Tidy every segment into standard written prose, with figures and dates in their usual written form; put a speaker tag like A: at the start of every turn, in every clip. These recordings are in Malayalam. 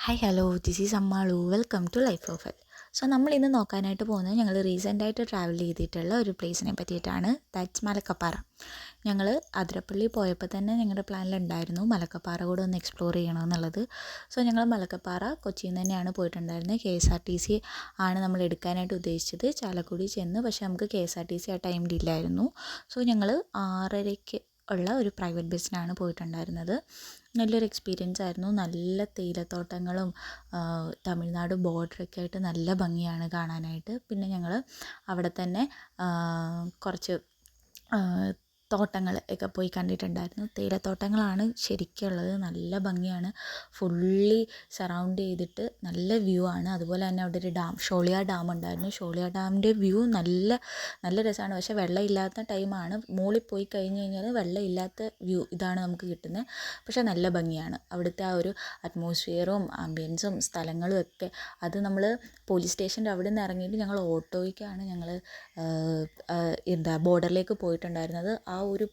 A: Hi hello this is Ammalu welcome to life profile. So നമ്മൾ ഇന്ന് നോക്കാനായിട്ട് പോകുന്നത് ഞങ്ങൾ റീസെൻ്റായിട്ട് ട്രാവൽ ചെയ്തിട്ടുള്ള ഒരു പ്ലേസിനെ പറ്റിയിട്ടാണ്. ദാറ്റ്സ് മലക്കപ്പാറ. ഞങ്ങൾ അതിരപ്പള്ളി പോയപ്പോൾ തന്നെ ഞങ്ങളുടെ പ്ലാനിലുണ്ടായിരുന്നു മലക്കപ്പാറ കൂടെ ഒന്ന് എക്സ്പ്ലോർ ചെയ്യണമെന്നുള്ളത്. സോ ഞങ്ങൾ മലക്കപ്പാറ കൊച്ചിയിൽ നിന്ന് തന്നെയാണ് പോയിട്ടുണ്ടായിരുന്നത്. KSRTC ആണ് നമ്മൾ എടുക്കാനായിട്ട് ഉദ്ദേശിച്ചത്. ചാലക്കുടി ചെന്ന് പക്ഷേ നമുക്ക് KSRTC ആ ടൈമിൽ ഇല്ലായിരുന്നു. സോ ഞങ്ങൾ 6:30 ഉള്ള ഒരു പ്രൈവറ്റ് ബസ്സിനാണ് പോയിട്ടുണ്ടായിരുന്നത്. നല്ലൊരു എക്സ്പീരിയൻസ് ആയിരുന്നു. നല്ല തേയിലത്തോട്ടങ്ങളും തമിഴ്നാട് ബോർഡറൊക്കെ ആയിട്ട് നല്ല ഭംഗിയാണ് കാണാനായിട്ട്. പിന്നെ ഞങ്ങൾ അവിടെ തന്നെ കുറച്ച് തോട്ടങ്ങൾ ഒക്കെ പോയി കണ്ടിട്ടുണ്ടായിരുന്നു. തേയിലത്തോട്ടങ്ങളാണ് ശരിക്കുള്ളത്. നല്ല ഭംഗിയാണ്. ഫുള്ളി സറൗണ്ട് ചെയ്തിട്ട് നല്ല വ്യൂ ആണ്. അതുപോലെ തന്നെ അവിടെ ഒരു ഡാം, ഷോളിയാർ ഡാം ഉണ്ടായിരുന്നു. ഷോളിയാർ ഡാമിൻ്റെ വ്യൂ നല്ല നല്ല രസമാണ്. പക്ഷേ വെള്ളമില്ലാത്ത ടൈമാണ്. മുകളിൽ പോയി കഴിഞ്ഞ് കഴിഞ്ഞാൽ വെള്ളമില്ലാത്ത വ്യൂ ഇതാണ് നമുക്ക് കിട്ടുന്നത്. പക്ഷേ നല്ല ഭംഗിയാണ്. അവിടുത്തെ ആ ഒരു അറ്റ്മോസ്ഫിയറും ആംബിയൻസും സ്ഥലങ്ങളും ഒക്കെ. അത് നമ്മൾ പോലീസ് സ്റ്റേഷൻ്റെ അവിടെ നിന്ന് ഇറങ്ങിയിട്ട് ഞങ്ങൾ ഓട്ടോയ്ക്കാണ് ഞങ്ങൾ ബോർഡറിലേക്ക് പോയിട്ടുണ്ടായിരുന്നത്. ആ ഒരു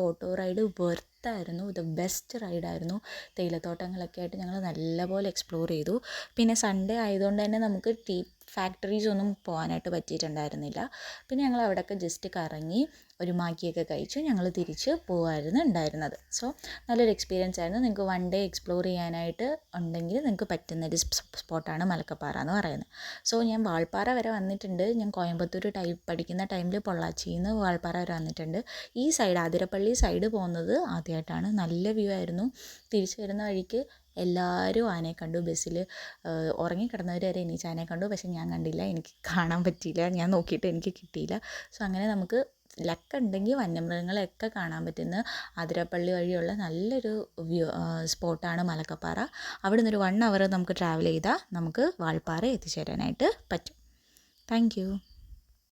A: ഓട്ടോ റൈഡ് വെർത്തായിരുന്നു. ദ ബെസ്റ്റ് റൈഡായിരുന്നു. തേയിലത്തോട്ടങ്ങളൊക്കെ ആയിട്ട് ഞങ്ങൾ നല്ലപോലെ എക്സ്പ്ലോർ ചെയ്തു. പിന്നെ സൺഡേ ആയതുകൊണ്ട് തന്നെ നമുക്ക് ടീ ഫാക്ടറീസ് ഒന്നും പോകാനായിട്ട് പറ്റിയിട്ടുണ്ടായിരുന്നില്ല. പിന്നെ ഞങ്ങൾ അവിടെയൊക്കെ ജസ്റ്റ് കറങ്ങി ഒരു മാഗിയൊക്കെ കഴിച്ച് ഞങ്ങൾ തിരിച്ച് പോകുമായിരുന്നു ഉണ്ടായിരുന്നത്. സോ നല്ലൊരു എക്സ്പീരിയൻസ് ആയിരുന്നു. നിങ്ങൾക്ക് വൺ ഡേ എക്സ്പ്ലോർ ചെയ്യാനായിട്ട് ഉണ്ടെങ്കിൽ നിങ്ങൾക്ക് പറ്റുന്നൊരു സ്പോട്ടാണ് മലക്കപ്പാറ എന്ന് പറയുന്നത്. സോ ഞാൻ വാൾപ്പാറ വരെ വന്നിട്ടുണ്ട്. ഞാൻ കോയമ്പത്തൂർ പഠിക്കുന്ന ടൈമിൽ പൊള്ളാച്ചിയിൽ നിന്ന് വാൾപ്പാറ വരെ വന്നിട്ടുണ്ട്. ഈ സൈഡ് ആതിരപ്പള്ളി സൈഡ് പോകുന്നത് ആദ്യമായിട്ടാണ്. നല്ല വ്യൂ ആയിരുന്നു. തിരിച്ചു വരുന്ന വഴിക്ക് എല്ലാവരും ആനയെ കണ്ടു. ബസ്സിൽ ഉറങ്ങിക്കിടന്നവർ വരെ എണീച്ച് ആനയെ കണ്ടു. പക്ഷേ ഞാൻ കണ്ടില്ല, എനിക്ക് കാണാൻ പറ്റിയില്ല. ഞാൻ നോക്കിയിട്ട് എനിക്ക് കിട്ടിയില്ല. സോ അങ്ങനെ നമുക്ക് ലക്ക് ഉണ്ടെങ്കിൽ വന്യമൃഗങ്ങളെയൊക്കെ കാണാൻ പറ്റുന്ന അതിരപ്പള്ളി വഴിയുള്ള നല്ലൊരു സ്പോട്ടാണ് മലക്കപ്പാറ. അവിടെ നിന്നൊരു 1 hour നമുക്ക് ട്രാവൽ ചെയ്താൽ നമുക്ക് വാൾപ്പാറ എത്തിച്ചേരാനായിട്ട് പറ്റും. Thank you.